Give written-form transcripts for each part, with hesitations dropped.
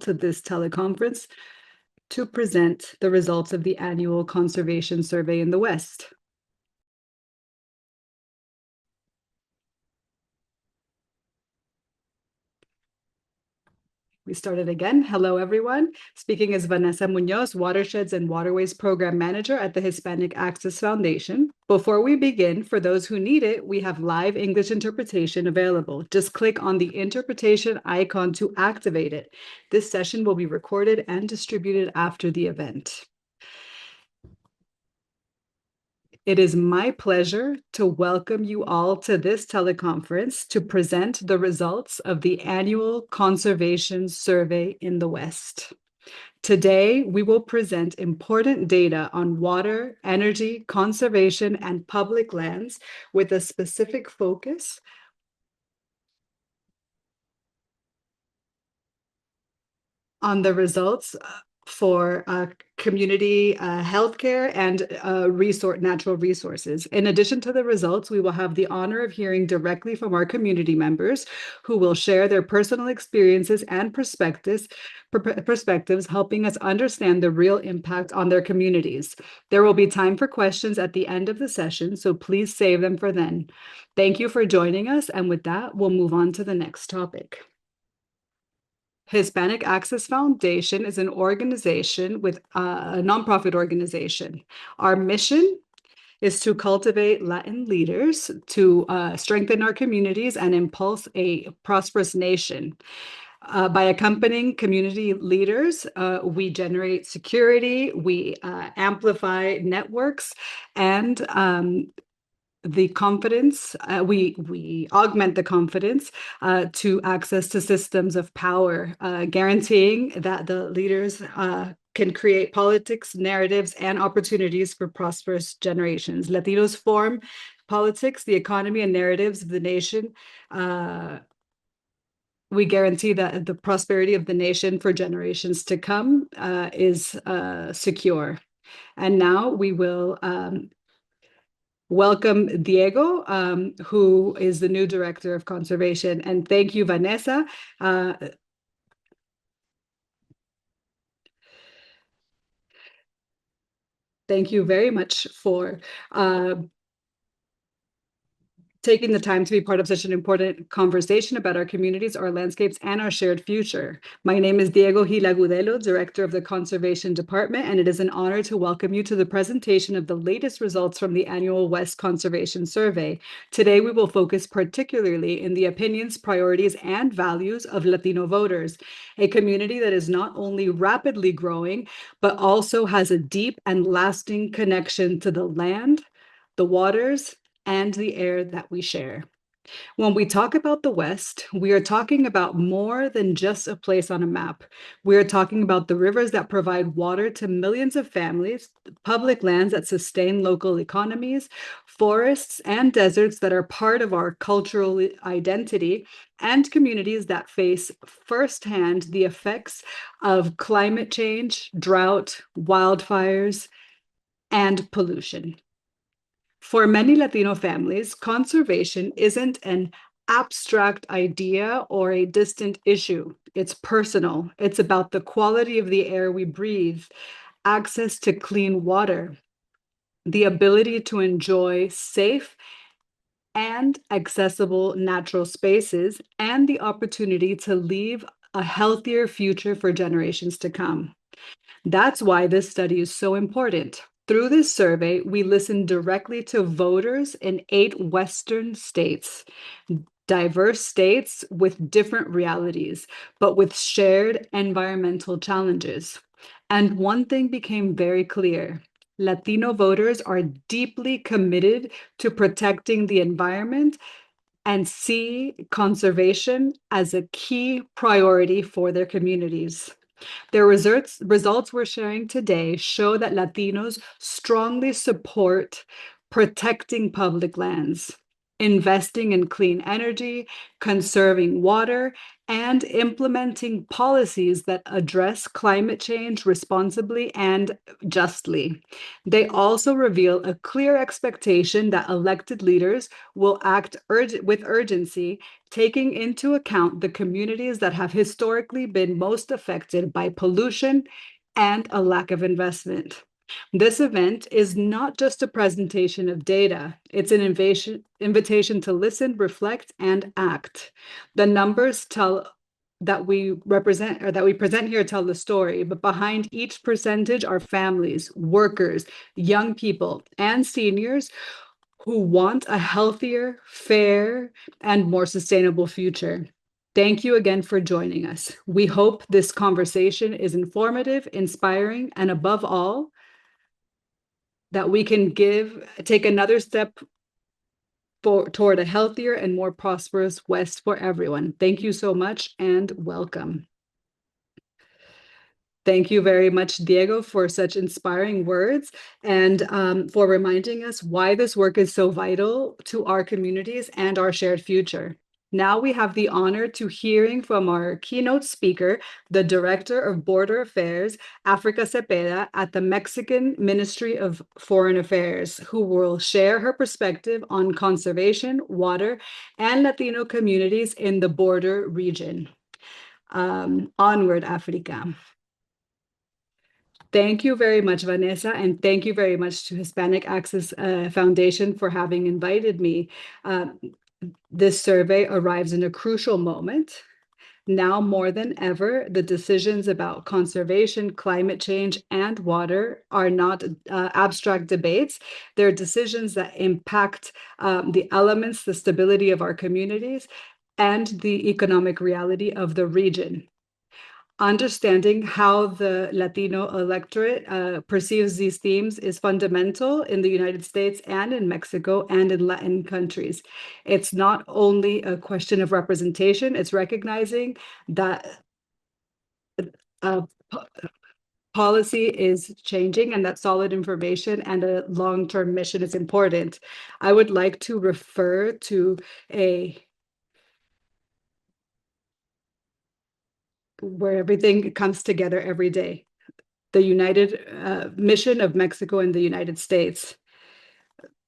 to this teleconference to present the results of the annual conservation survey in the West. We started again. Hello, everyone. Speaking is Vanessa Munoz, Watersheds and Waterways Program Manager at the Hispanic Access Foundation. Before we begin, for those who need it, we have live English interpretation available. Just click on the interpretation icon to activate it. This session will be recorded and distributed after the event. It is my pleasure to welcome you all to this teleconference to present the results of the annual conservation survey in the West. Today, we will present important data on water, energy, conservation, and public lands with a specific focus on the results for community healthcare and natural resources. In addition to the results, we will have the honor of hearing directly from our community members who will share their personal experiences and perspectives, helping us understand the real impact on their communities. There will be time for questions at the end of the session, so please save them for then. Thank you for joining us, and with that, we'll move on to the next topic. Hispanic Access Foundation is an organization with a nonprofit organization. Our mission is to cultivate Latin leaders to strengthen our communities and impulse a prosperous nation. By accompanying community leaders, we generate security, we amplify networks, and the confidence, we augment the confidence to access to systems of power, guaranteeing that the leaders can create politics, narratives, and opportunities for prosperous generations. Latinos form politics, the economy, and narratives of the nation. We guarantee that the prosperity of the nation for generations to come is secure. And now we will welcome Diego, who is the new Director of Conservation. And thank you, Vanessa. Thank you very much for taking the time to be part of such an important conversation about our communities, our landscapes, and our shared future. My name is Diego Gil Agudelo, Director of the Conservation Department, and it is an honor to welcome you to the presentation of the latest results from the annual West Conservation Survey. Today, we will focus particularly in the opinions, priorities, and values of Latino voters, a community that is not only rapidly growing, but also has a deep and lasting connection to the land, the waters, and the air that we share. When we talk about the West, we are talking about more than just a place on a map. We are talking about the rivers that provide water to millions of families, public lands that sustain local economies, forests and deserts that are part of our cultural identity, and communities that face firsthand the effects of climate change, drought, wildfires, and pollution. For many Latino families, conservation isn't an abstract idea or a distant issue. It's personal. It's about the quality of the air we breathe, access to clean water, the ability to enjoy safe and accessible natural spaces, and the opportunity to leave a healthier future for generations to come. That's why this study is so important. Through this survey, we listened directly to voters in 8 Western states, diverse states with different realities, but with shared environmental challenges. And one thing became very clear. Latino voters are deeply committed to protecting the environment and see conservation as a key priority for their communities. The results we're sharing today show that Latinos strongly support protecting public lands, investing in clean energy, conserving water, and implementing policies that address climate change responsibly and justly. They also reveal a clear expectation that elected leaders will act with urgency, taking into account the communities that have historically been most affected by pollution and a lack of investment. This event is not just a presentation of data, it's an invitation to listen, reflect, and act. The numbers tell that we represent or that we present here tell the story, but behind each percentage are families, workers, young people, and seniors who want a healthier, fair, and more sustainable future. Take you again for joining us. We hope this conversation is informative, inspiring, and above all, that we can take another step toward a healthier and more prosperous West for everyone. Thank you so much and welcome. Thank you very much, Diego, for such inspiring words and for reminding us why this work is so vital to our communities and our shared future. Now we have the honor to hearing from our keynote speaker, the Director of Border Affairs, Africa Cepeda, at the Mexican Ministry of Foreign Affairs, who will share her perspective on conservation, water, and Latino communities in the border region. Onward, Africa. Thank you very much, Vanessa, and thank you very much to Hispanic Access Foundation for having invited me. This survey arrives in a crucial moment. Now more than ever, the decisions about conservation, climate change, and water are not abstract debates. They're decisions that impact the elements, the stability of our communities, and the economic reality of the region. Understanding how the Latino electorate perceives these themes is fundamental in the United States and in Mexico and in Latin countries. It's not only a question of representation, it's recognizing that policy is changing and that solid information and a long-term mission is important. I would like to refer to where everything comes together every day. The united mission of Mexico and the United States.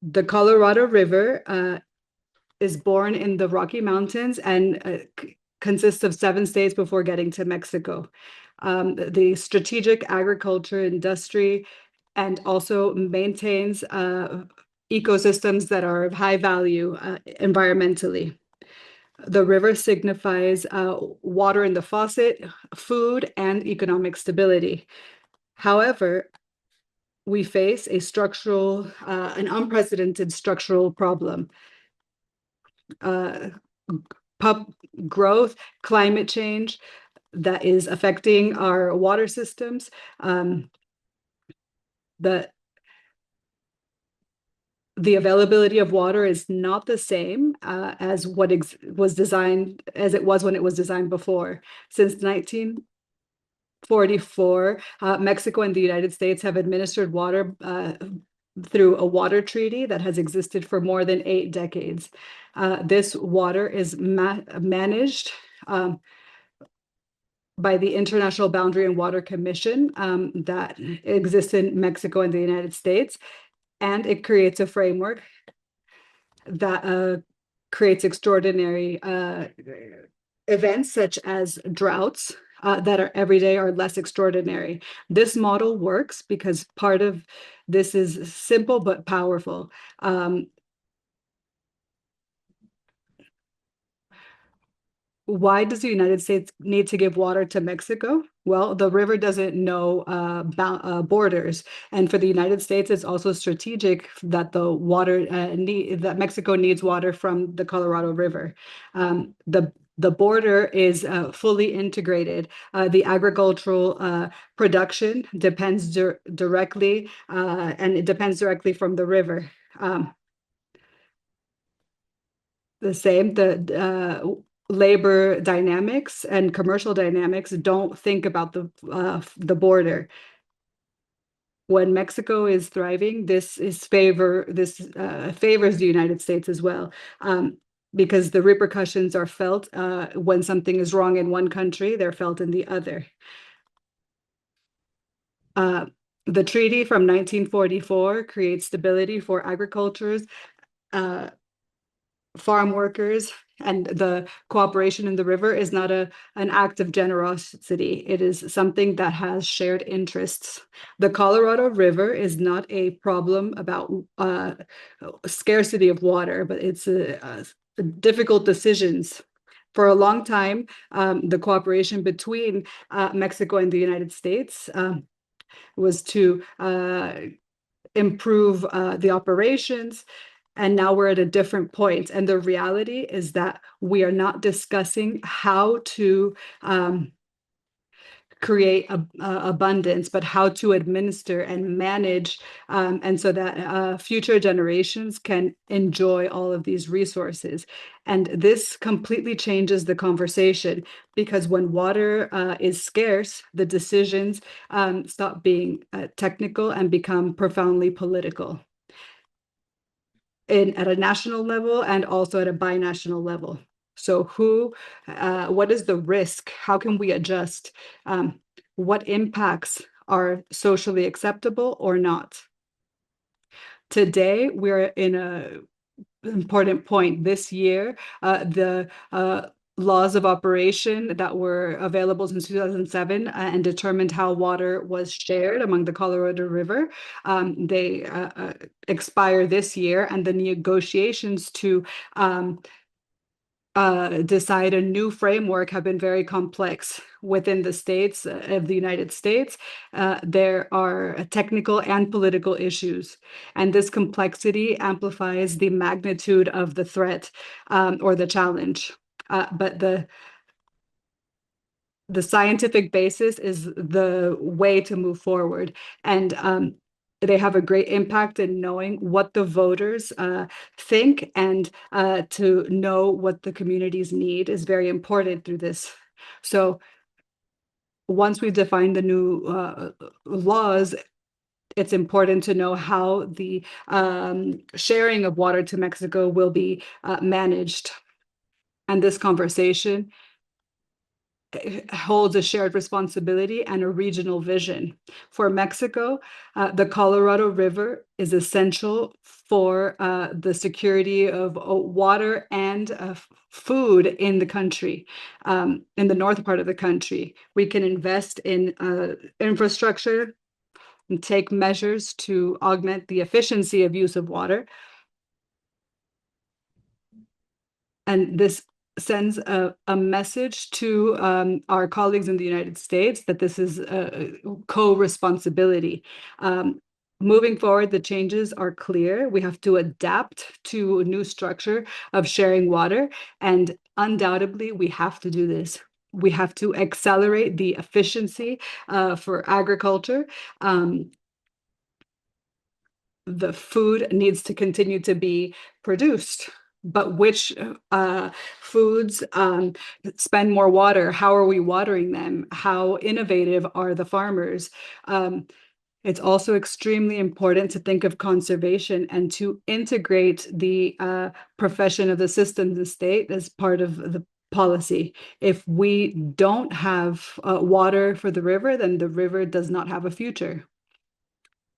The Colorado River is born in the Rocky Mountains and consists of 7 states before getting to Mexico. The strategic agriculture industry and also maintains ecosystems that are of high value environmentally. The river signifies water in the faucet, food, and economic stability. However, we face an unprecedented structural problem. Growth, climate change that is affecting our water systems. The availability of water is not the same as what was designed as it was when it was designed before. Since 1944, Mexico and the United States have administered water through a water treaty that has existed for more than 8 decades. This water is managed by the International Boundary and Water Commission that exists in Mexico and the United States, and it creates a framework that creates extraordinary events such as droughts that are every day are less extraordinary. This model works because part of this is simple but powerful. Why does the United States need to give water to Mexico? Well, the river doesn't know borders, and for the United States, it's also strategic that that Mexico needs water from the Colorado River. The border is fully integrated. The agricultural production depends directly, and it depends directly from the river. The labor dynamics and commercial dynamics don't think about the border. When Mexico is thriving, this favors the United States as well. because the repercussions are felt when something is wrong in one country, they're felt in the other. The treaty from 1944 creates stability for agricultures, uh, farm workers, and the cooperation in the river is not an act of generosity. It is something that has shared interests. The Colorado River is not a problem about scarcity of water, but it's difficult decisions. For a long time, the cooperation between Mexico and the United States was to improve the operations. And now we're at a different point. And the reality is that we are not discussing how to create abundance, but how to administer and manage, and so that future generations can enjoy all of these resources. And this completely changes the conversation, because when water is scarce, the decisions stop being technical and become profoundly political at a national level and also at a binational level. So what is the risk? How can we adjust? What impacts are socially acceptable or not? Today, we're in an important point. This year, the laws of operation that were available since 2007 and determined how water was shared among the Colorado River. They expire this year, and the negotiations to decide a new framework have been very complex within the states of the United States. There are technical and political issues, and this complexity amplifies the magnitude of the threat or the challenge. But the scientific basis is the way to move forward, and they have a great impact in knowing what the voters think, and to know what the communities need is very important through this. So once we define the new laws, it's important to know how the sharing of water to Mexico will be managed. And this conversation holds a shared responsibility and a regional vision. For Mexico, the Colorado River is essential for the security of water and food in the country, in the north part of the country. We can invest in infrastructure and take measures to augment the efficiency of use of water. And this sends a message to our colleagues in the United States that this is a co-responsibility. Moving forward, the changes are clear. We have to adapt to a new structure of sharing water, and undoubtedly, we have to do this. We have to accelerate the efficiency for agriculture. The food needs to continue to be produced, but which foods spend more water? How are we watering them? How innovative are the farmers? It's also extremely important to think of conservation and to integrate the profession of the systems estate as part of the policy. If we don't have water for the river, then the river does not have a future.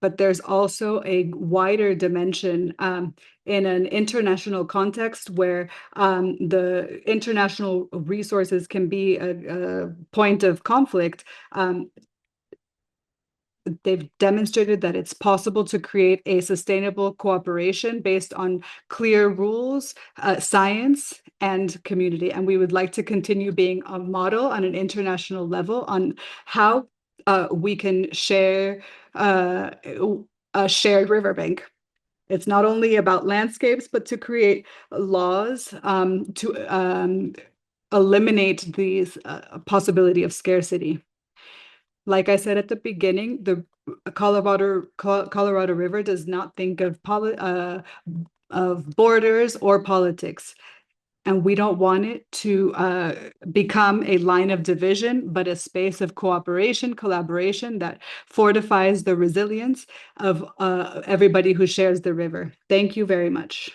But there's also a wider dimension in an international context where the international resources can be a point of conflict. They've demonstrated that it's possible to create a sustainable cooperation based on clear rules, science, and community. And we would like to continue being a model on an international level on how we can share a shared riverbank. It's not only about landscapes, but to create laws to eliminate the possibility of scarcity. Like I said at the beginning, the Colorado River does not think of borders or politics. And we don't want it to become a line of division, but a space of cooperation, collaboration that fortifies the resilience of everybody who shares the river. Thank you very much.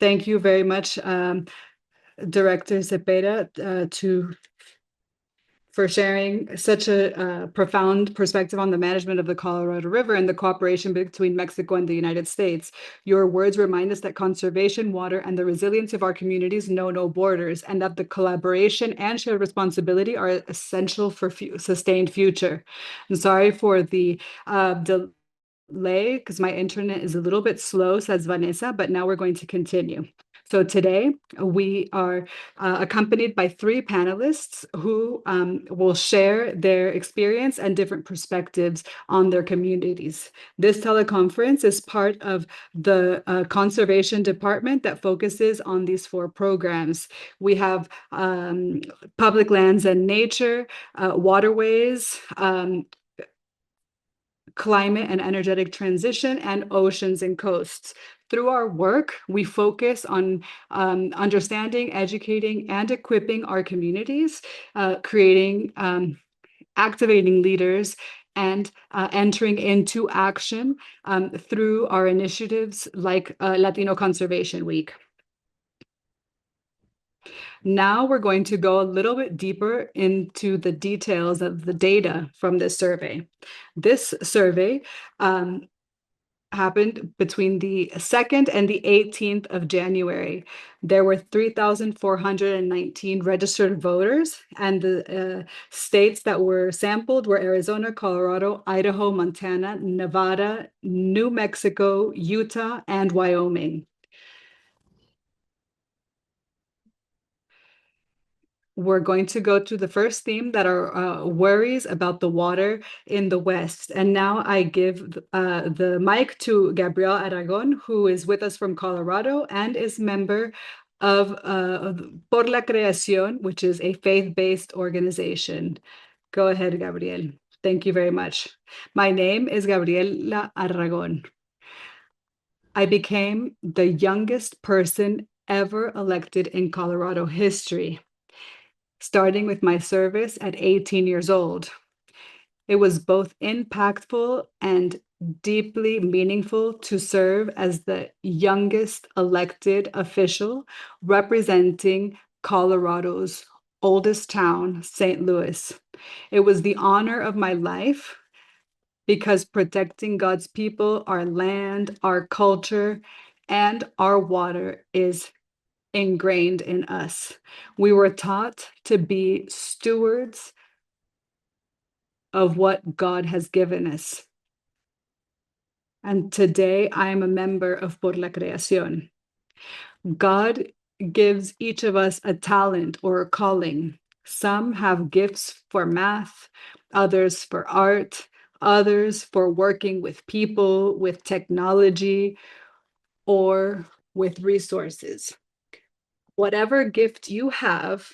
Thank you very much, Director Cepeda, for sharing such a profound perspective on the management of the Colorado River and the cooperation between Mexico and the United States. Your words remind us that conservation, water, and the resilience of our communities know no borders, and that the collaboration and shared responsibility are essential for sustained future. I'm sorry for the delay because my internet is a little bit slow, says Vanessa, but now we're going to continue. So today we are accompanied by three panelists who will share their experience and different perspectives on their communities. This teleconference is part of the conservation department that focuses on these four programs. We have public lands and nature, waterways, climate and energetic transition, and oceans and coasts. Through our work, we focus on understanding, educating, and equipping our communities, creating, activating leaders, and entering into action through our initiatives like Latino Conservation Week. Now we're going to go a little bit deeper into the details of the data from this survey. This survey happened between the 2nd and the 18th of January. There were 3,419 registered voters, and the states that were sampled were Arizona, Colorado, Idaho, Montana, Nevada, New Mexico, Utah, and Wyoming. We're going to go to the first theme that are worries about the water in the West. And now I give the mic to Gabriel Aragon, who is with us from Colorado and is member of Por la Creación, which is a faith-based organization. Go ahead, Gabriel. Thank you very much. My name is Gabriela Aragon. I became the youngest person ever elected in Colorado history, starting with my service at 18 years old. It was both impactful and deeply meaningful to serve as the youngest elected official representing Colorado's oldest town, St. Louis. It was the honor of my life because protecting God's people, our land, our culture, and our water is ingrained in us. We were taught to be stewards of what God has given us. And today I am a member of Por la Creación. God gives each of us a talent or a calling. Some have gifts for math, others for art, others for working with people, with technology, or with resources. Whatever gift you have,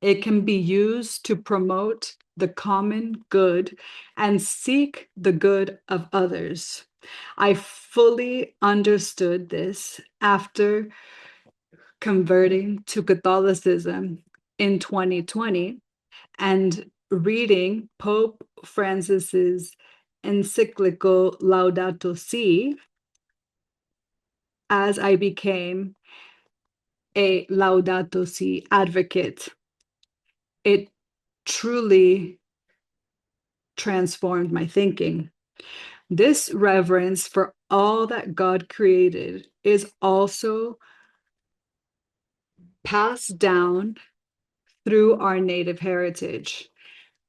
it can be used to promote the common good and seek the good of others. I fully understood this after converting to Catholicism in 2020 and reading Pope Francis's encyclical Laudato Si as I became a Laudato Si advocate. It truly transformed my thinking. This reverence for all that God created is also passed down through our native heritage.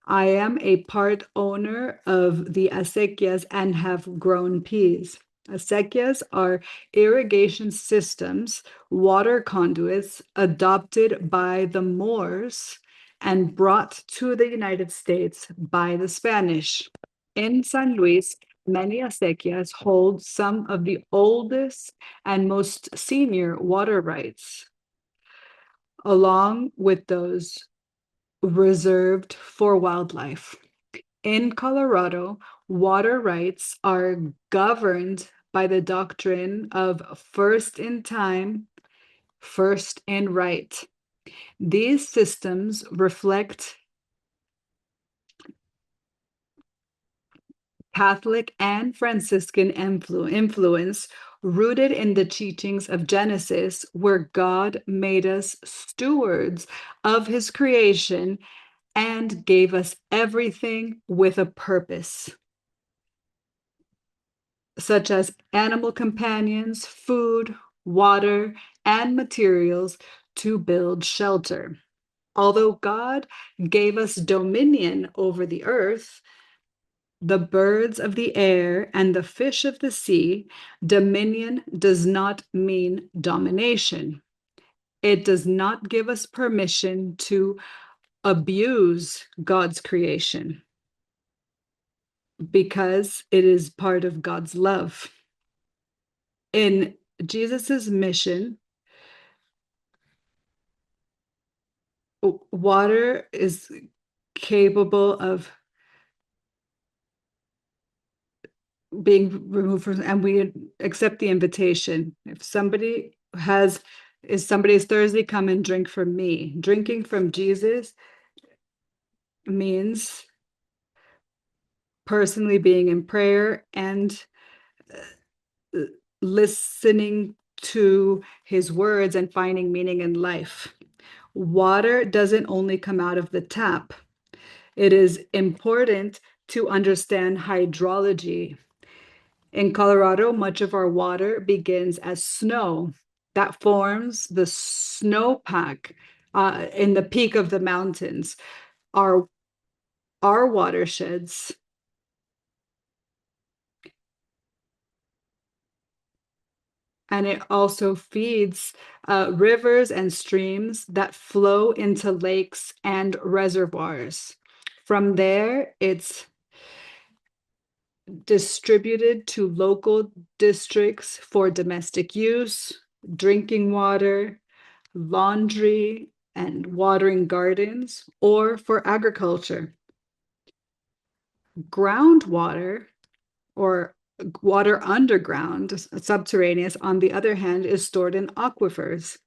I am a part owner of the acequias and have grown peas. Acequias are irrigation systems, water conduits adopted by the Moors and brought to the United States by the Spanish. In San Luis, many acequias hold some of the oldest and most senior water rights, along with those reserved for wildlife. In Colorado, water rights are governed by the doctrine of first in time, first in right. These systems reflect Catholic and Franciscan influence rooted in the teachings of Genesis, where God made us stewards of his creation and gave us everything with a purpose, such as animal companions, food, water, and materials to build shelter. Although God gave us dominion over the earth, the birds of the air, and the fish of the sea, dominion does not mean domination. It does not give us permission to abuse God's creation because it is part of God's love. In Jesus's mission, water is capable of being removed from, and we accept the invitation. If somebody has, is somebody's thirsty, come and drink from me. Drinking from Jesus means personally being in prayer and listening to his words and finding meaning in life. Water doesn't only come out of the tap. It is important to understand hydrology. In Colorado, much of our water begins as snow that forms the snowpack in the peak of the mountains. Our, our watersheds and it also feeds rivers and streams that flow into lakes and reservoirs. From there, it's distributed to local districts for domestic use, drinking water, laundry, and watering gardens, or for agriculture. Groundwater, or water underground, subterraneous, on the other hand, is stored in aquifers.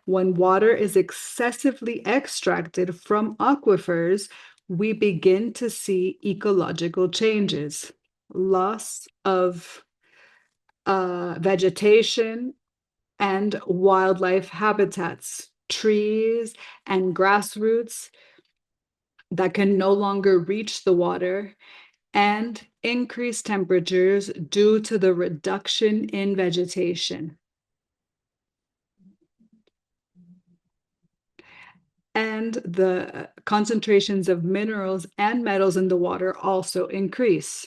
When water is excessively extracted from aquifers, we begin to see ecological changes, loss of vegetation and wildlife habitats, trees and grass roots that can no longer reach the water, and increased temperatures due to the reduction in vegetation. And the concentrations of minerals and metals in the water also increase.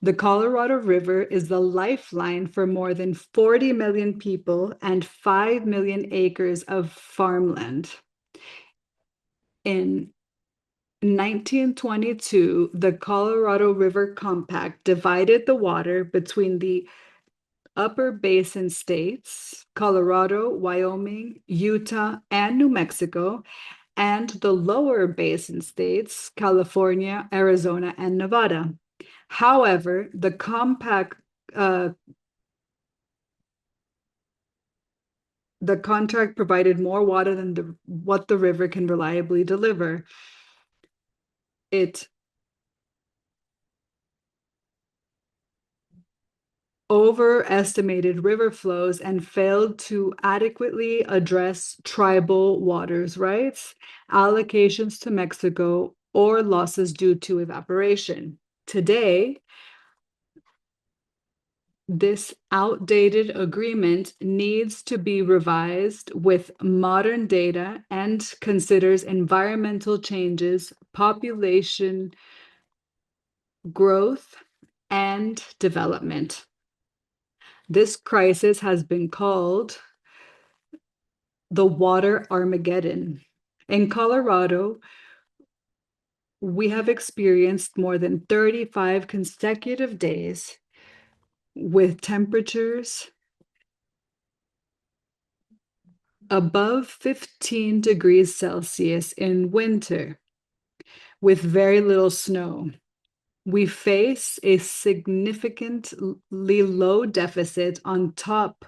The Colorado River is the lifeline for more than 40 million people and 5 million acres of farmland. In 1922, the Colorado River Compact divided the water between the upper basin states, Colorado, Wyoming, Utah, and New Mexico, and the lower basin states, California, Arizona, and Nevada. However, the contract provided more water than what the river can reliably deliver. It overestimated river flows and failed to adequately address tribal waters rights, allocations to Mexico, or losses due to evaporation. Today, this outdated agreement needs to be revised with modern data and considers environmental changes, population growth, and development. This crisis has been called the water Armageddon. In Colorado, we have experienced more than 35 consecutive days with temperatures above 15 degrees Celsius in winter, with very little snow. We face a significantly low deficit on top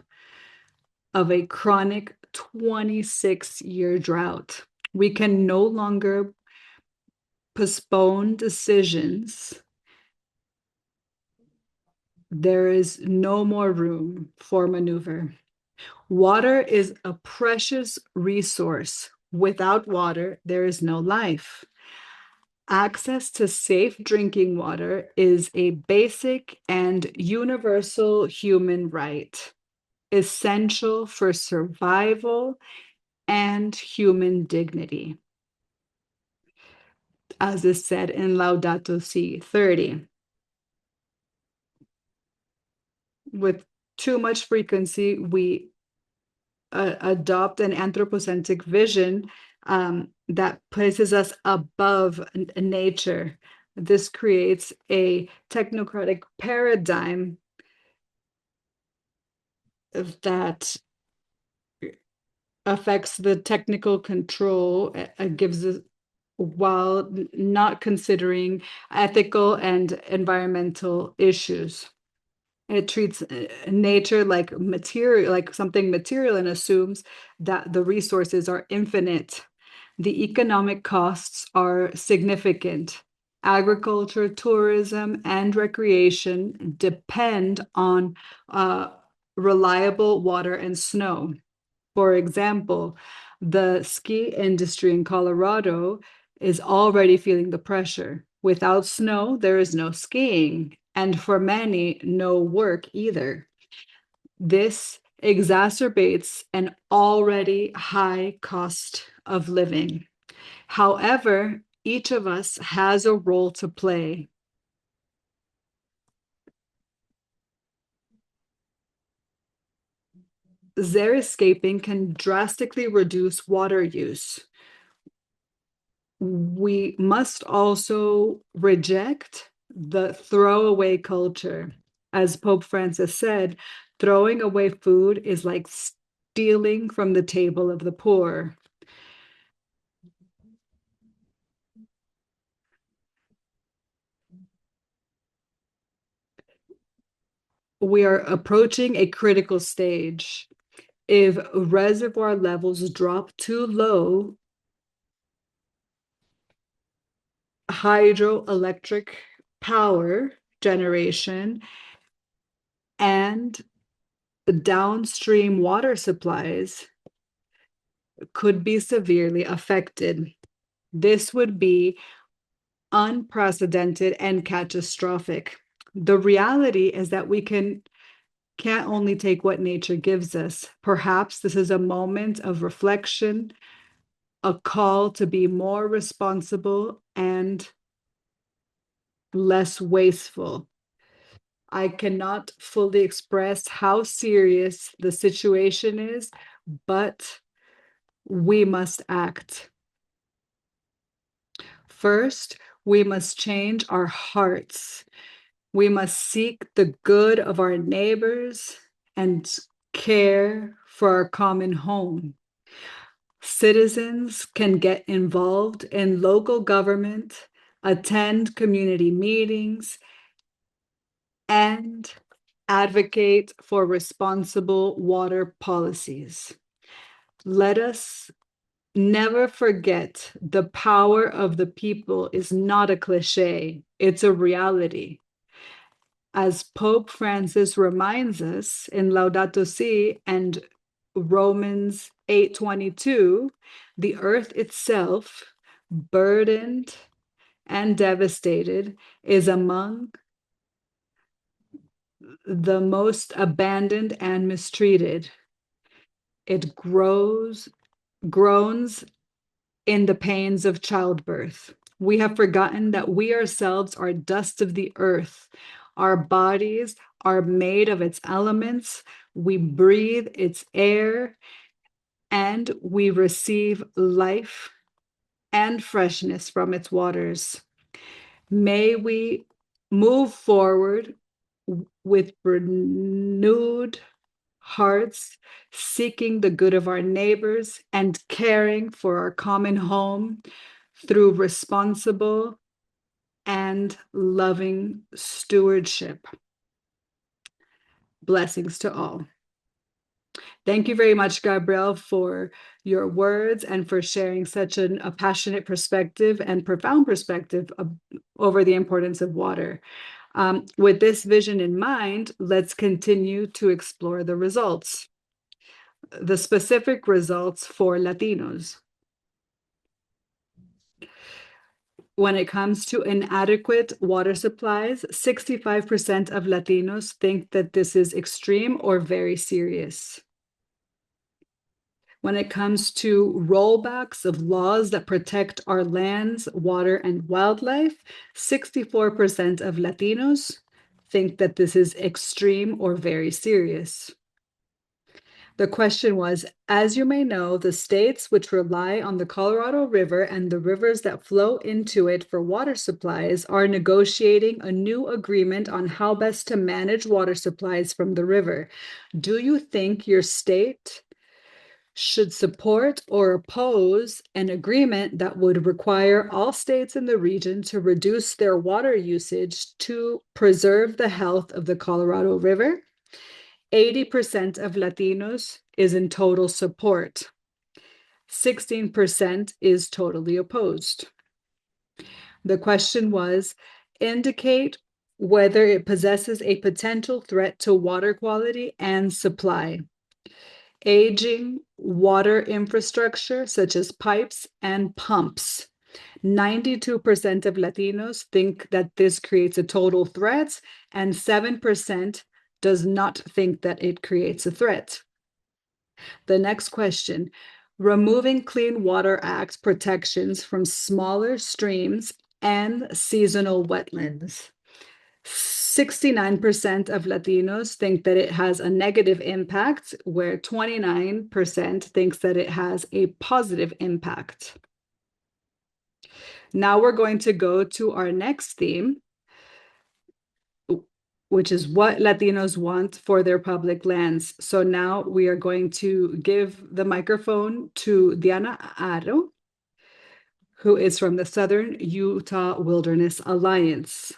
of a chronic 26-year drought. We can no longer postpone decisions there is no more room for maneuver. Water is a precious resource. Without water, there is no life. Access to safe drinking water is a basic and universal human right, essential for survival and human dignity, as is said in Laudato Si 30. With too much frequency, we adopt an anthropocentric vision that places us above nature. This creates a technocratic paradigm that affects the technical control, gives us, while not considering ethical and environmental issues. It treats nature like material, like something material, and assumes that the resources are infinite. The economic costs are significant. Agriculture, tourism, and recreation depend on reliable water and snow. For example, the ski industry in Colorado is already feeling the pressure. Without snow, there is no skiing, and for many, no work either. This exacerbates an already high cost of living. However, each of us has a role to play. Xeriscaping can drastically reduce water use. We must also reject the throwaway culture. As Pope Francis said, throwing away food is like stealing from the table of the poor. We are approaching a critical stage. If reservoir levels drop too low, hydroelectric power generation and downstream water supplies could be severely affected. This would be unprecedented and catastrophic. The reality is that we can't only take what nature gives us. Perhaps this is a moment of reflection, a call to be more responsible and less wasteful. I cannot fully express how serious the situation is, but we must act. First, we must change our hearts. We must seek the good of our neighbors and care for our common home. Citizens can get involved in local government, attend community meetings, and advocate for responsible water policies. Let us never forget the power of the people is not a cliche, it's a reality. As Pope Francis reminds us in Laudato Si and Romans 8:22, the earth itself, burdened and devastated, is among the most abandoned and mistreated. It groans in the pains of childbirth. We have forgotten that we ourselves are dust of the earth. Our bodies are made of its elements. We breathe its air and we receive life and freshness from its waters. May we move forward with renewed hearts, seeking the good of our neighbors and caring for our common home through responsible and loving stewardship. Blessings to all. Thank you very much, Gabrielle, for your words and for sharing such a passionate perspective and profound perspective over the importance of water. With this vision in mind, let's continue to explore the results, the specific results for Latinos. When it comes to inadequate water supplies, 65% of Latinos think that this is extreme or very serious. When it comes to rollbacks of laws that protect our lands, water, and wildlife, 64% of Latinos think that this is extreme or very serious. The question was, as you may know, the states which rely on the Colorado River and the rivers that flow into it for water supplies are negotiating a new agreement on how best to manage water supplies from the river. Do you think your state should support or oppose an agreement that would require all states in the region to reduce their water usage to preserve the health of the Colorado River? 80% of Latinos is in total support. 16% is totally opposed. The question was, indicate whether it possesses a potential threat to water quality and supply. Aging water infrastructure, such as pipes and pumps. 92% of Latinos think that this creates a total threat, and 7% does not think that it creates a threat. The next question, removing Clean Water Act protections from smaller streams and seasonal wetlands. 69% of Latinos think that it has a negative impact, where 29% thinks that it has a positive impact. Now we're going to go to our next theme, which is what Latinos want for their public lands. So now we are going to give the microphone to Diana Aro, who is from the Southern Utah Wilderness Alliance.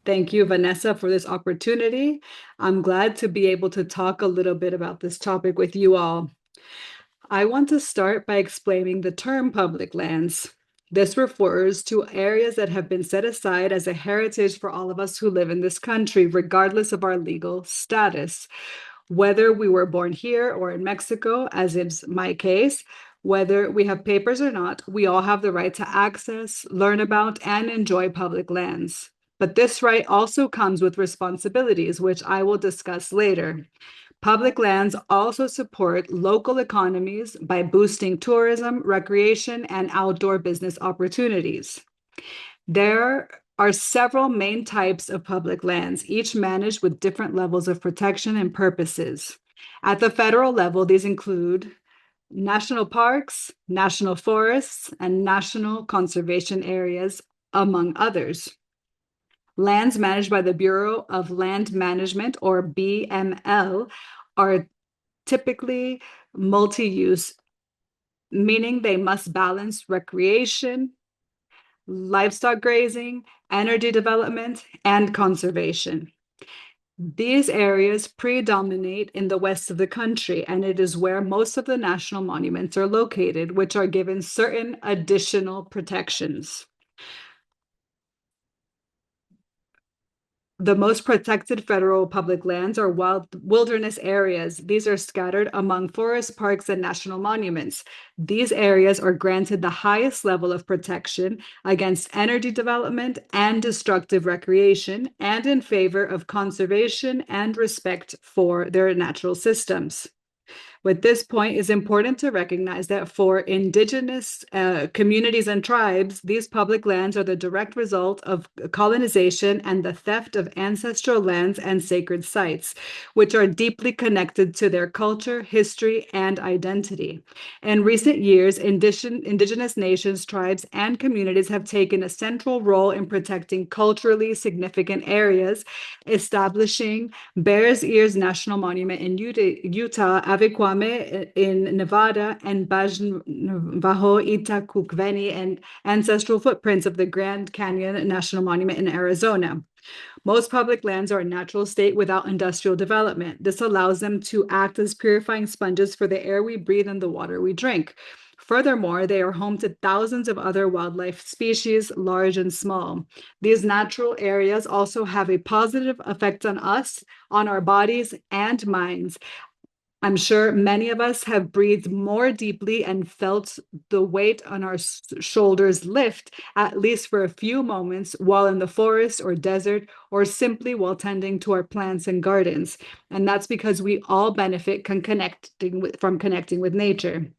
Thank you, Vanessa, for this opportunity. I'm glad to be able to talk a little bit about this topic with you all. I want to start by explaining the term public lands. This refers to areas that have been set aside as a heritage for all of us who live in this country, regardless of our legal status. Whether we were born here or in Mexico, as is my case, whether we have papers or not, we all have the right to access, learn about, and enjoy public lands. But this right also comes with responsibilities, which I will discuss later. Public lands also support local economies by boosting tourism, recreation, and outdoor business opportunities. There are several main types of public lands, each managed with different levels of protection and purposes. At the federal level, these include national parks, national forests, and national conservation areas, among others. Lands managed by the Bureau of Land Management, or BML, are typically multi-use, meaning they must balance recreation, livestock grazing, energy development, and conservation. These areas predominate in the west of the country, and it is where most of the national monuments are located, which are given certain additional protections. The most protected federal public lands are wilderness areas. These are scattered among forests, parks, and national monuments. These areas are granted the highest level of protection against energy development and destructive recreation, and in favor of conservation and respect for their natural systems. With this point, it's important to recognize that for indigenous communities and tribes, these public lands are the direct result of colonization and the theft of ancestral lands and sacred sites, which are deeply connected to their culture, history, and identity. In recent years, indigenous nations, tribes, and communities have taken a central role in protecting culturally significant areas, establishing Bears Ears National Monument in Utah, Avikwame in Nevada, and Bajnavaho Itakukveni and ancestral footprints of the Grand Canyon National Monument in Arizona. Most public lands are a natural state without industrial development. This allows them to act as purifying sponges for the air we breathe and the water we drink. Furthermore, they are home to thousands of other wildlife species, large and small. These natural areas also have a positive effect on us, on our bodies and minds. I'm sure many of us have breathed more deeply and felt the weight on our shoulders lift, at least for a few moments, while in the forest or desert, or simply while tending to our plants and gardens. And that's because we all benefit from connecting with nature.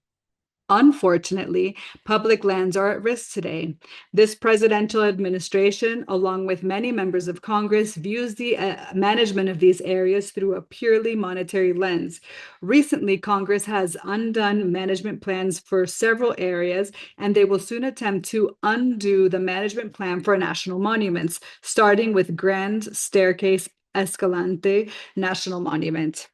Unfortunately, public lands are at risk today. This presidential administration, along with many members of Congress, views the management of these areas through a purely monetary lens. Recently, Congress has undone management plans for several areas, and they will soon attempt to undo the management plan for national monuments, starting with Grand Staircase Escalante National Monument.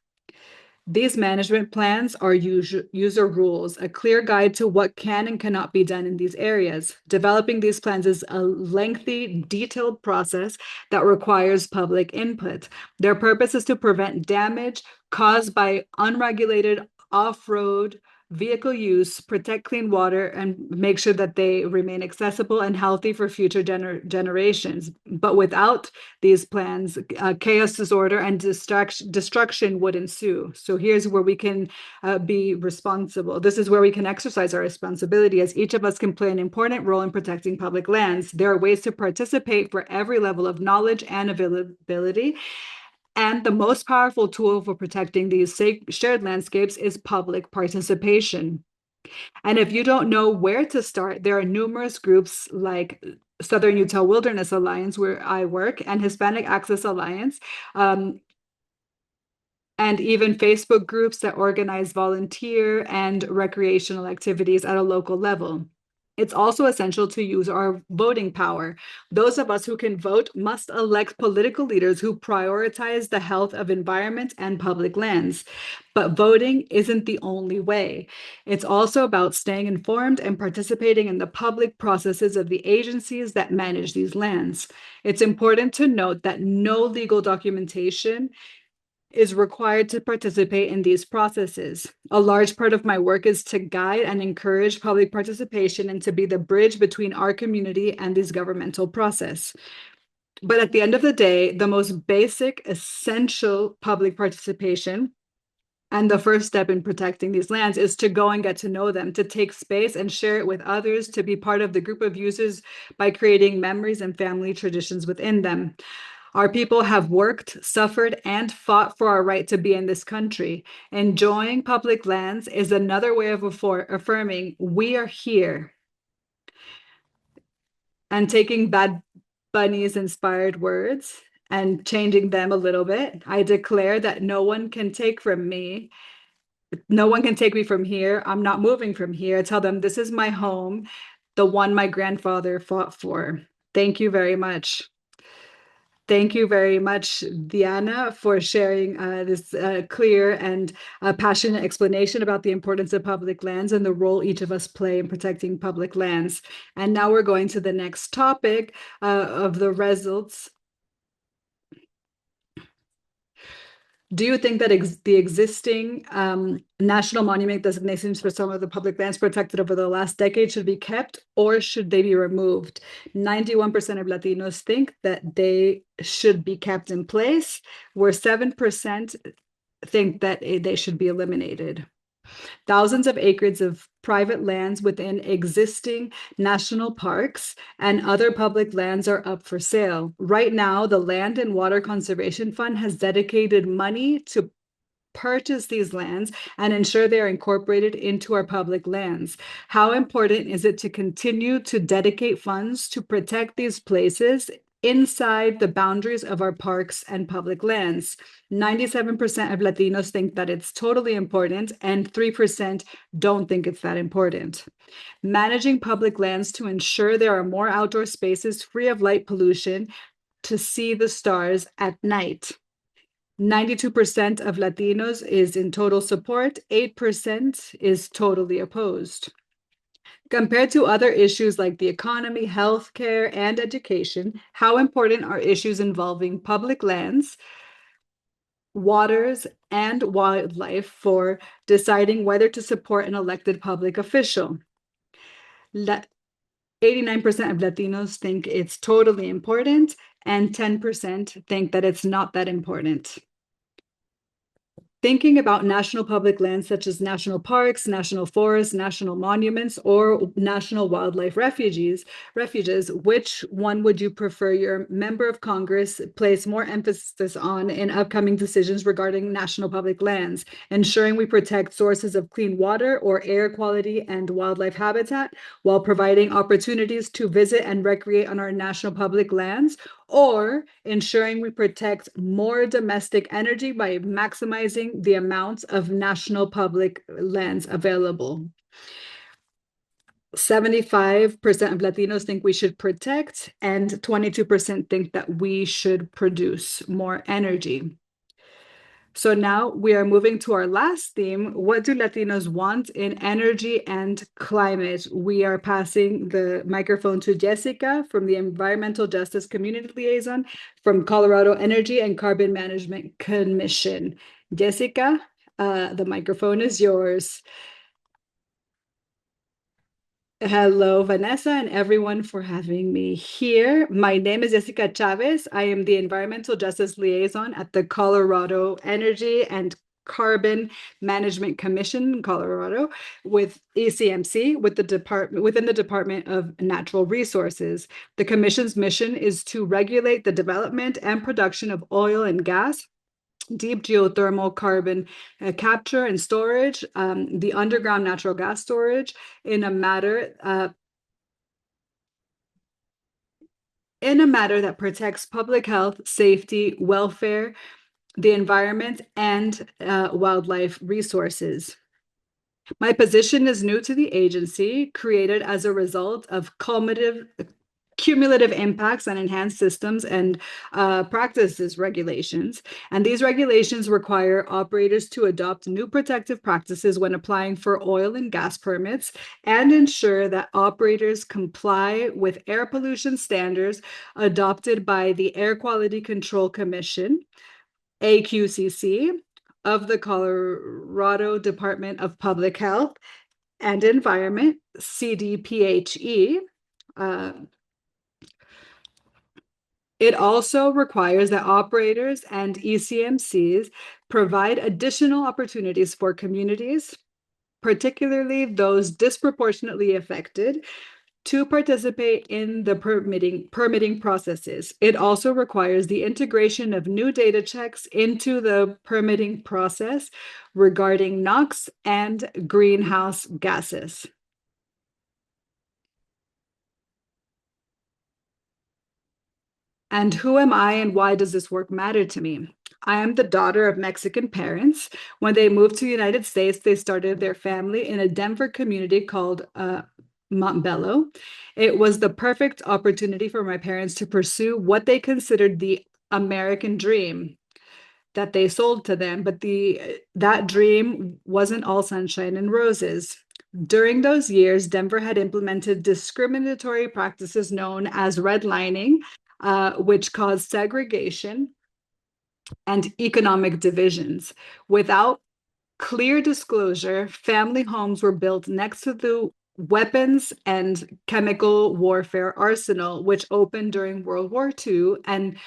These management plans are user rules, a clear guide to what can and cannot be done in these areas. Developing these plans is a lengthy, detailed process that requires public input. Their purpose is to prevent damage caused by unregulated off-road vehicle use, protect clean water, and make sure that they remain accessible and healthy for future generations. But without these plans, chaos, disorder, and destruction would ensue. So here's where we can be responsible. This is where we can exercise our responsibility, as each of us can play an important role in protecting public lands. There are ways to participate for every level of knowledge and availability. And the most powerful tool for protecting these shared landscapes is public participation. And if you don't know where to start, there are numerous groups like Southern Utah Wilderness Alliance, where I work, and Hispanic Access Alliance, and even Facebook groups that organize volunteer and recreational activities at a local level. It's also essential to use our voting power. Those of us who can vote must elect political leaders who prioritize the health of environment and public lands. But voting isn't the only way. It's also about staying informed and participating in the public processes of the agencies that manage these lands. It's important to note that no legal documentation is required to participate in these processes. A large part of my work is to guide and encourage public participation and to be the bridge between our community and this governmental process. But at the end of the day, the most basic, essential public participation and the first step in protecting these lands is to go and get to know them, to take space and share it with others, to be part of the group of users by creating memories and family traditions within them. Our people have worked, suffered, and fought for our right to be in this country. Enjoying public lands is another way of affirming we are here. And taking Bad Bunny's inspired words and changing them a little bit, I declare that no one can take me from here. I'm not moving from here. I tell them this is my home, the one my grandfather fought for. Thank you very much. Thank you very much, Diana, for sharing this clear and passionate explanation about the importance of public lands and the role each of us play in protecting public lands. And now we're going to the next topic of the results. Do you think that the existing national monument designations for some of the public lands protected over the last decade should be kept, or should they be removed? 91% of Latinos think that they should be kept in place, where 7% think that they should be eliminated. Thousands of acres of private lands within existing national parks and other public lands are up for sale. Right now, the Land and Water Conservation Fund has dedicated money to purchase these lands and ensure they are incorporated into our public lands. How important is it to continue to dedicate funds to protect these places inside the boundaries of our parks and public lands? 97% of Latinos think that it's totally important, and 3% don't think it's that important. Managing public lands to ensure there are more outdoor spaces free of light pollution to see the stars at night. 92% of Latinos is in total support, 8% is totally opposed. Compared to other issues like the economy, healthcare, and education, how important are issues involving public lands, waters, and wildlife for deciding whether to support an elected public official? 89% of Latinos think it's totally important, and 10% think that it's not that important. Thinking about national public lands such as national parks, national forests, national monuments, or national wildlife refuges, which one would you prefer your member of Congress place more emphasis on in upcoming decisions regarding national public lands? Ensuring we protect sources of clean water or air quality and wildlife habitat while providing opportunities to visit and recreate on our national public lands, or ensuring we protect more domestic energy by maximizing the amount of national public lands available. 75% of Latinos think we should protect, and 22% think that we should produce more energy. So now we are moving to our last theme. What do Latinos want in energy and climate? We are passing the microphone to Jessica from the Environmental Justice Community Liaison from Colorado Energy and Carbon Management Commission. Jessica, the microphone is yours. Hello, Vanessa, and everyone for having me here. My name is Jessica Chavez. I am the Environmental Justice Liaison at the Colorado Energy and Carbon Management Commission in Colorado with ECMC within the Department of Natural Resources. The commission's mission is to regulate the development and production of oil and gas, deep geothermal carbon capture and storage, the underground natural gas storage in a matter that protects public health, safety, welfare, the environment, and wildlife resources. My position is new to the agency, created as a result of cumulative impacts on enhanced systems and practices regulations. And these regulations require operators to adopt new protective practices when applying for oil and gas permits and ensure that operators comply with air pollution standards adopted by the Air Quality Control Commission, AQCC, of the Colorado Department of Public Health and Environment, CDPHE. It also requires that operators and ECMCs provide additional opportunities for communities, particularly those disproportionately affected, to participate in the permitting processes. It also requires the integration of new data checks into the permitting process regarding NOx and greenhouse gases. And who am I and why does this work matter to me? I am the daughter of Mexican parents. When they moved to the United States, they started their family in a Denver community called Montbello. It was the perfect opportunity for my parents to pursue what they considered the American dream that they sold to them, but that dream wasn't all sunshine and roses. During those years, Denver had implemented discriminatory practices known as redlining, which caused segregation and economic divisions. Without clear disclosure, family homes were built next to the weapons and chemical warfare arsenal, which opened during World War II and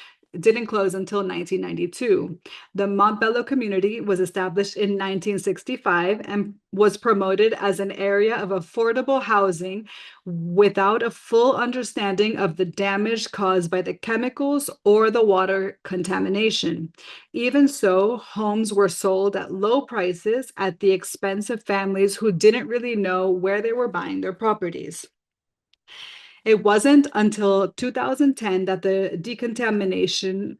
didn't close until 1992. The Montbello community was established in 1965 and was promoted as an area of affordable housing without a full understanding of the damage caused by the chemicals or the water contamination. Even so, homes were sold at low prices at the expense of families who didn't really know where they were buying their properties. It wasn't until 2010 that the decontamination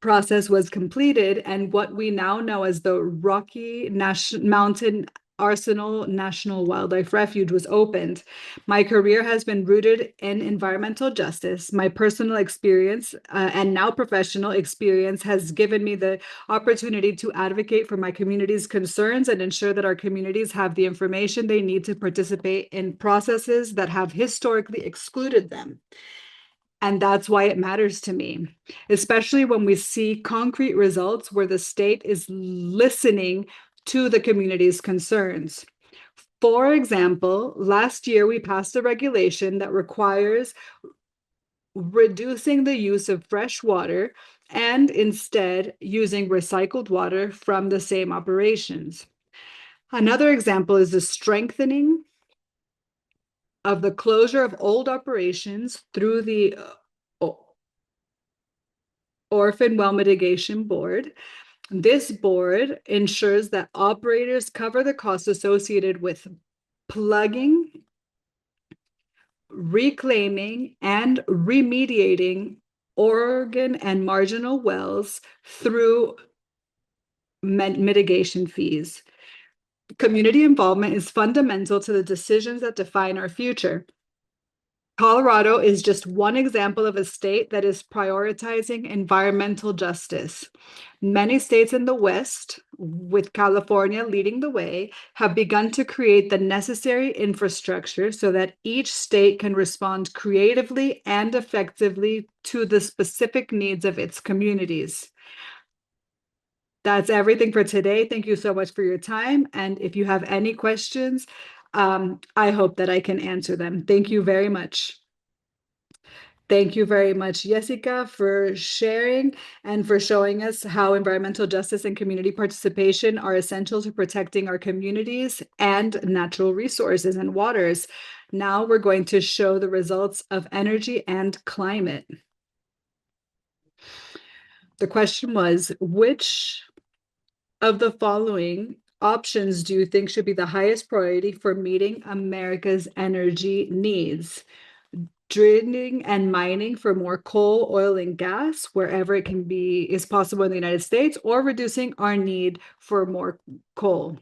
process was completed, and what we now know as the Rocky Mountain Arsenal National Wildlife Refuge was opened. My career has been rooted in environmental justice. My personal experience and now professional experience has given me the opportunity to advocate for my community's concerns and ensure that our communities have the information they need to participate in processes that have historically excluded them. And that's why it matters to me, especially when we see concrete results where the state is listening to the community's concerns. For example, last year we passed a regulation that requires reducing the use of fresh water and instead using recycled water from the same operations. Another example is the strengthening of the closure of old operations through the Orphan Well Mitigation Board. This board ensures that operators cover the costs associated with plugging, reclaiming, and remediating organ and marginal wells through mitigation fees. Community involvement is fundamental to the decisions that define our future. Colorado is just one example of a state that is prioritizing environmental justice. Many states in the West, with California leading the way, have begun to create the necessary infrastructure so that each state can respond creatively and effectively to the specific needs of its communities. That's everything for today. Thank you so much for your time. And if you have any questions, I hope that I can answer them. Thank you very much. Thank you very much, Jessica, for sharing and for showing us how environmental justice and community participation are essential to protecting our communities and natural resources and waters. Now we're going to show the results of energy and climate. The question was, which of the following options do you think should be the highest priority for meeting America's energy needs? Drilling and mining for more coal, oil, and gas wherever it is possible in the United States, or reducing our need for more coal.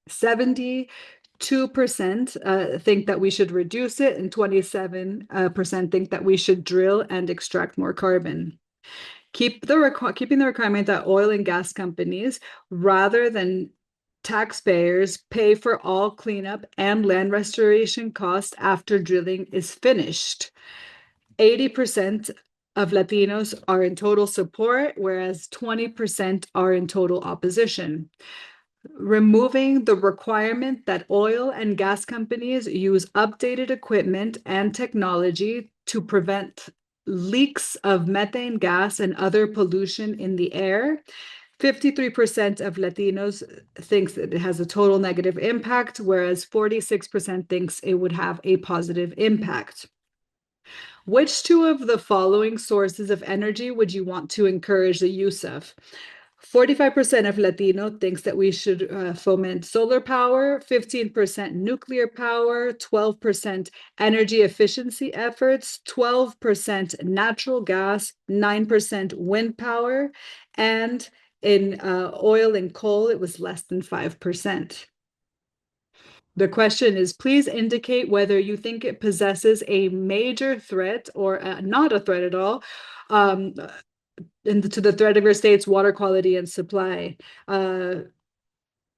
72% think that we should reduce it, and 27% think that we should drill and extract more carbon. Keeping the requirement that oil and gas companies, rather than taxpayers, pay for all cleanup and land restoration costs after drilling is finished. 80% of Latinos are in total support, whereas 20% are in total opposition. Removing the requirement that oil and gas companies use updated equipment and technology to prevent leaks of methane gas and other pollution in the air. 53% of Latinos thinks that it has a total negative impact, whereas 46% thinks it would have a positive impact. Which two of the following sources of energy would you want to encourage the use of? 45% of Latino thinks that we should foment solar power, 15% nuclear power, 12% energy efficiency efforts, 12% natural gas, 9% wind power, and in oil and coal, it was less than 5%. The question is, please indicate whether you think it possesses a major threat or not a threat at all to the threat of your state's water quality and supply.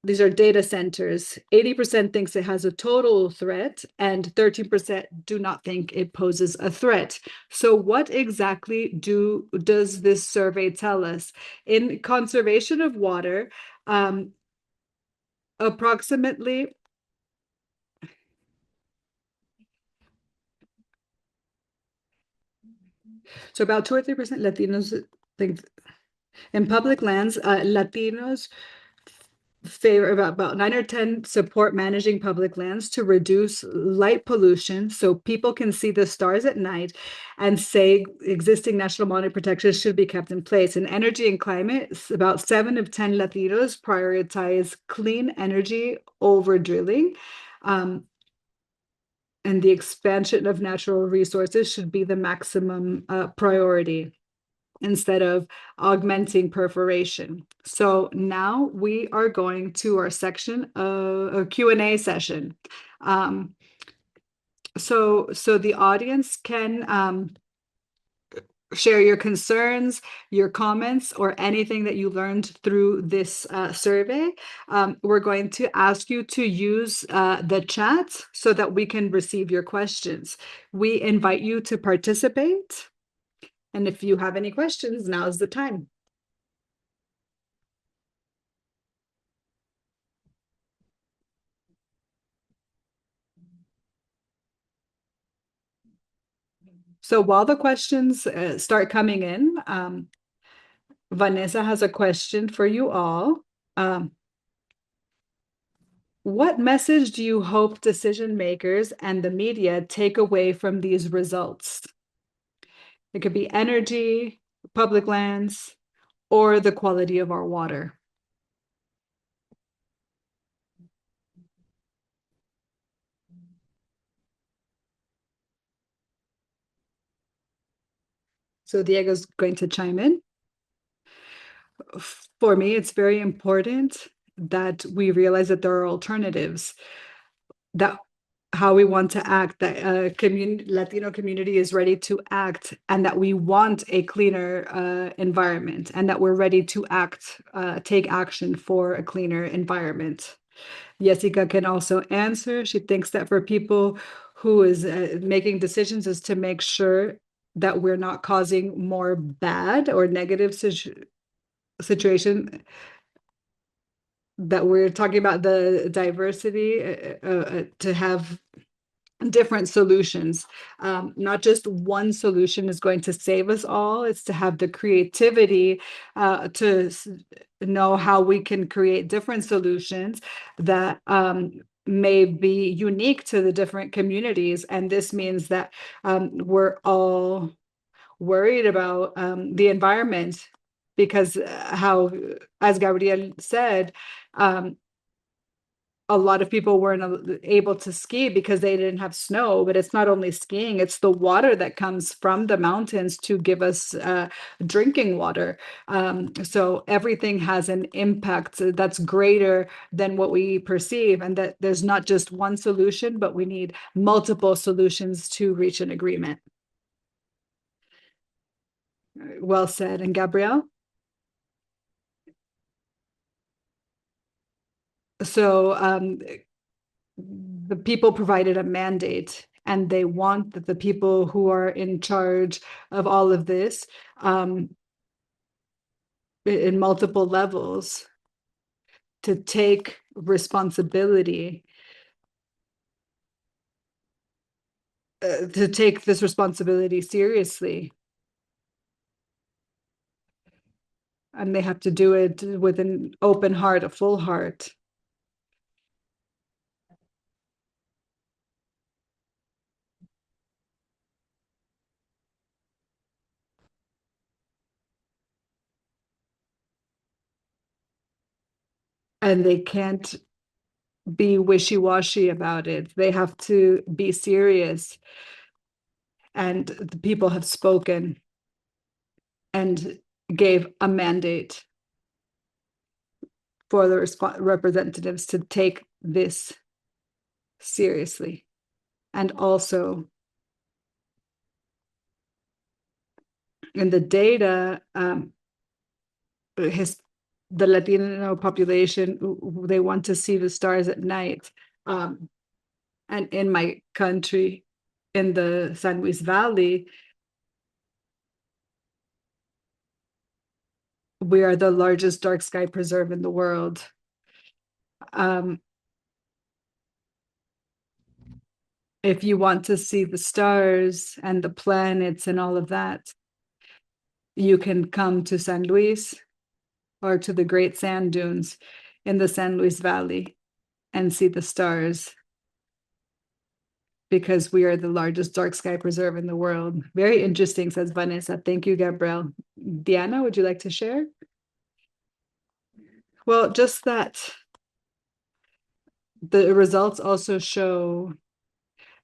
These are data centers. 80% thinks it has a total threat, and 13% do not think it poses a threat. So what exactly does this survey tell us? In conservation of water, approximately so about 2 or 3% Latinos think in public lands, Latinos favor about 9 or 10 support managing public lands to reduce light pollution so people can see the stars at night, and say existing national monitoring protections should be kept in place. In energy and climate, about 7 of 10 Latinos prioritize clean energy over drilling. And the expansion of natural resources should be the maximum priority. instead of augmenting perforation. So now we are going to our section of a Q&A session. So the audience can share your concerns, your comments, or anything that you learned through this survey. We're going to ask you to use the chat so that we can receive your questions. We invite you to participate. And if you have any questions, now's the time. So while the questions start coming in, Vanessa has a question for you all. What message do you hope decision makers and the media take away from these results? It could be energy, public lands, or the quality of our water. So Diego's going to chime in. For me, it's very important that we realize that there are alternatives, that how we want to act, that Latino community is ready to act, and that we want a cleaner environment, and that we're ready to act, take action for a cleaner environment. Jessica can also answer. She thinks that for people who is making decisions is to make sure that we're not causing more bad or negative situation, that we're talking about the diversity to have different solutions. Not just one solution is going to save us all. It's to have the creativity to know how we can create different solutions that may be unique to the different communities. And this means that we're all worried about the environment, because how, as Gabriel said, a lot of people weren't able to ski because they didn't have snow. But it's not only skiing, it's the water that comes from the mountains to give us drinking water. So everything has an impact that's greater than what we perceive, and that there's not just one solution, but we need multiple solutions to reach an agreement. Well said. And Gabrielle? So the people provided a mandate, and they want that the people who are in charge of all of this in multiple levels to take responsibility, to take this responsibility seriously. And they have to do it with an open heart, a full heart. And they can't be wishy-washy about it. They have to be serious. And the people have spoken and gave a mandate for the representatives to take this seriously. And also in the data, the Latino population, they want to see the stars at night. And in my country, in the San Luis Valley, we are the largest dark sky preserve in the world. If you want to see the stars and the planets and all of that, you can come to San Luis or to the Great Sand Dunes in the San Luis Valley and see the stars, because we are the largest dark sky preserve in the world. Very interesting, says Vanessa. Thank you, Gabrielle. Diana, would you like to share? Well, just that the results also show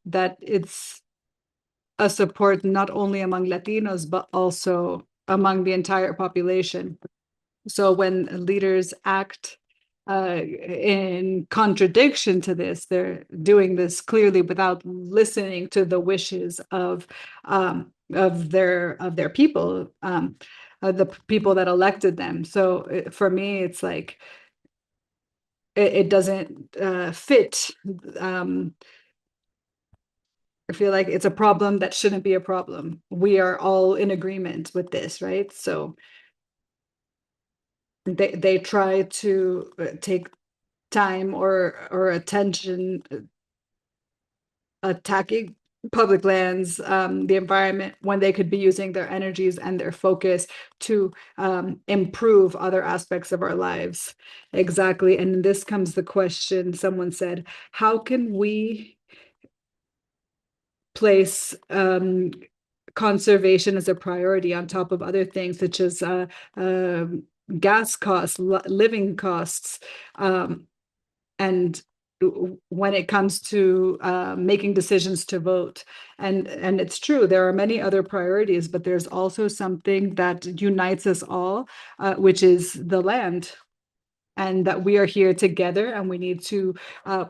that it's a support not only among Latinos, but also among the entire population. So when leaders act in contradiction to this, they're doing this clearly without listening to the wishes of their people, the people that elected them. So for me, it's like it doesn't fit. Um, I feel like it's a problem that shouldn't be a problem. We are all in agreement with this, right? So they try to take time or attention attacking public lands, the environment, when they could be using their energies and their focus to improve other aspects of our lives. Exactly. And this comes the question, someone said, how can we place conservation as a priority on top of other things such as gas costs, living costs, and when it comes to making decisions to vote. And it's true, there are many other priorities, but there's also something that unites us all, which is the land. And that we are here together and we need to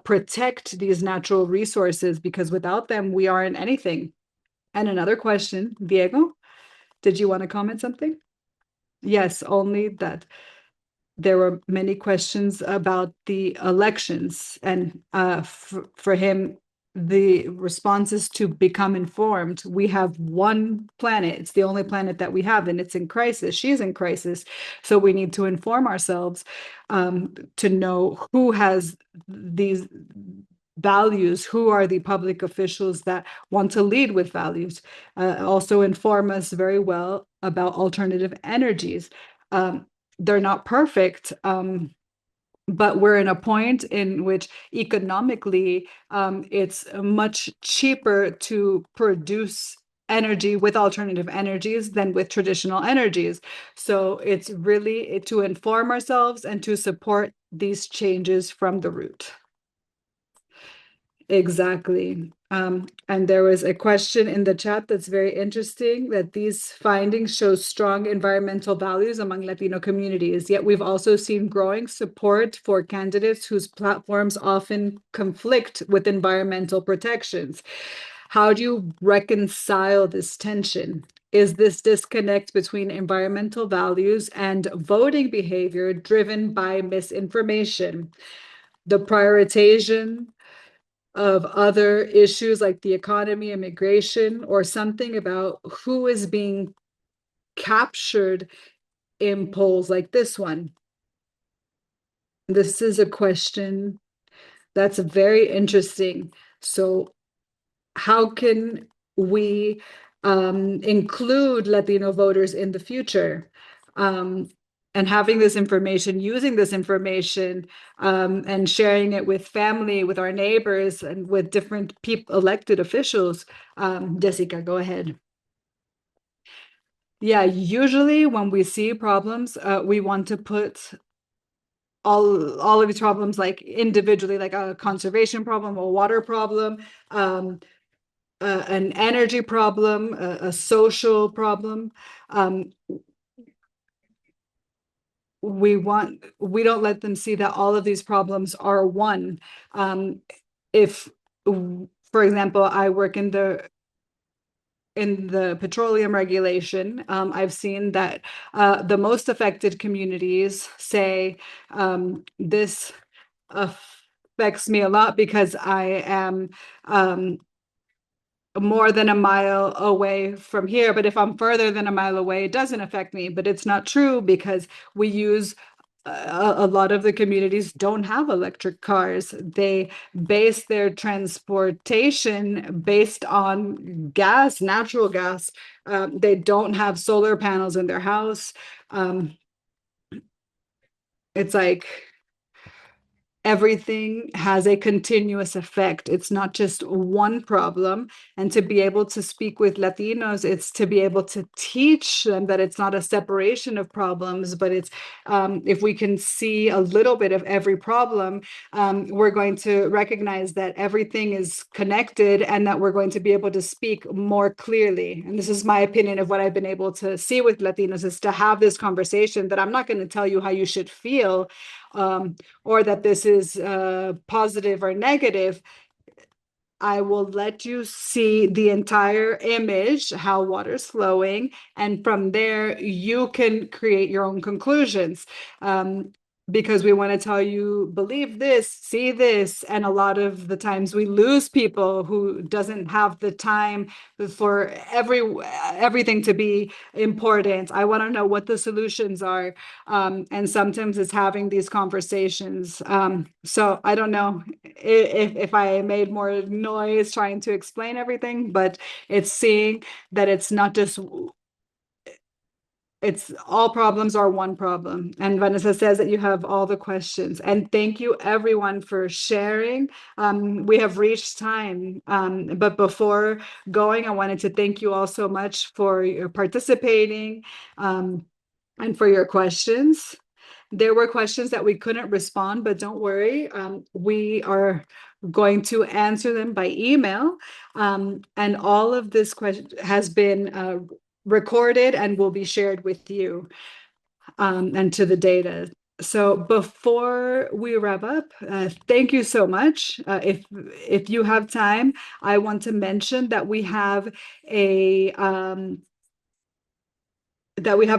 protect these natural resources because without them, we aren't anything. And another question, Diego, did you want to comment something? Yes, only that there were many questions about the elections, and for him, the response is to become informed. We have one planet, it's the only planet that we have, and it's in crisis. She's in crisis. So we need to inform ourselves to know who has these values, who are the public officials that want to lead with values. Also inform us very well about alternative energies. They're not perfect, but we're in a point in which economically it's much cheaper to produce energy with alternative energies than with traditional energies. So it's really to inform ourselves and to support these changes from the root. Exactly. And there was a question in the chat that's very interesting, that these findings show strong environmental values among Latino communities. Yet we've also seen growing support for candidates whose platforms often conflict with environmental protections. How do you reconcile this tension? Is this disconnect between environmental values and voting behavior driven by misinformation? The prioritization of other issues like the economy, immigration, or something about who is being captured in polls like this one? This is a question that's very interesting. So, how can we include Latino voters in the future? And having this information, using this information, and sharing it with family, with our neighbors, and with different people, elected officials. Jessica, go ahead. Yeah, usually when we see problems, we want to put all of these problems like individually, like a conservation problem, a water problem, an energy problem, a social problem. Um, we don't let them see that all of these problems are one. If, for example, I work in the petroleum regulation, I've seen that the most affected communities say this affects me a lot because I am more than a mile away from here. But if I'm further than a mile away, it doesn't affect me. But it's not true because we use a lot of the communities don't have electric cars. They base their transportation based on gas, natural gas. They don't have solar panels in their house. Um, it's like everything has a continuous effect. It's not just one problem. And to be able to speak with Latinos, it's to be able to teach them that it's not a separation of problems, but it's if we can see a little bit of every problem, we're going to recognize that everything is connected and that we're going to be able to speak more clearly. And this is my opinion of what I've been able to see with Latinos, is to have this conversation that I'm not going to tell you how you should feel, or that this is positive or negative. I will let you see the entire image, how water's flowing, and from there you can create your own conclusions. Because we want to tell you, believe this, see this, and a lot of the times we lose people who doesn't have the time for everything to be important. I want to know what the solutions are, and sometimes it's having these conversations. So I don't know if I made more noise trying to explain everything, but it's seeing that it's not just, it's all problems are one problem. And Vanessa says that you have all the questions. And thank you everyone for sharing. We have reached time, but before going, I wanted to thank you all so much for your participating, and for your questions. There were questions that we couldn't respond, but don't worry. We are going to answer them by email. And all of this question has been recorded and will be shared with you, and to the data. So before we wrap up, thank you so much. If you have time, I want to mention that we have a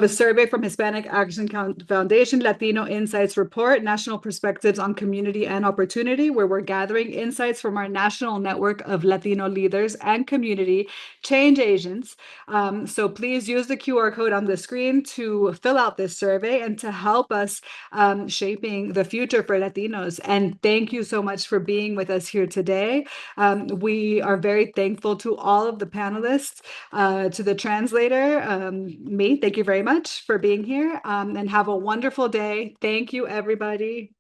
survey from Hispanic Action Foundation, Latino Insights Report, National Perspectives on Community and Opportunity, where we're gathering insights from our national network of Latino leaders and community change agents. So please use the QR code on the screen to fill out this survey and to help us shaping the future for Latinos. And thank you so much for being with us here today. We are very thankful to all of the panelists, to the translator, me. Thank you very much for being here, and have a wonderful day. Thank you, everybody.